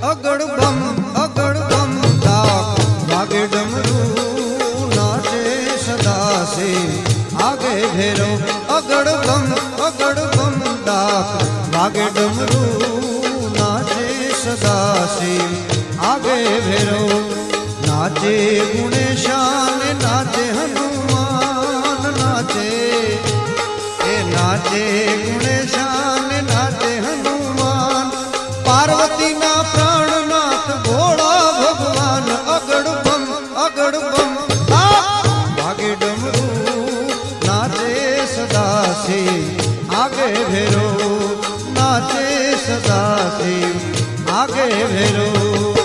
अगड़ बम डाक वागे डमरू नाचे सदा से आगे भेरो अगड़ बम डाक वागे डमरू नाचे सदा से आगे भेरो नाचे गुणेशान नाचे हनुमान नाचे गुणेशान नाचे हनुमान पार्वती ना प्राणनाथ भोला भगवान अगड़ बम भागे डमरू नाचे सदा से आगे भेरो नाचे सदा से आगे भेरो।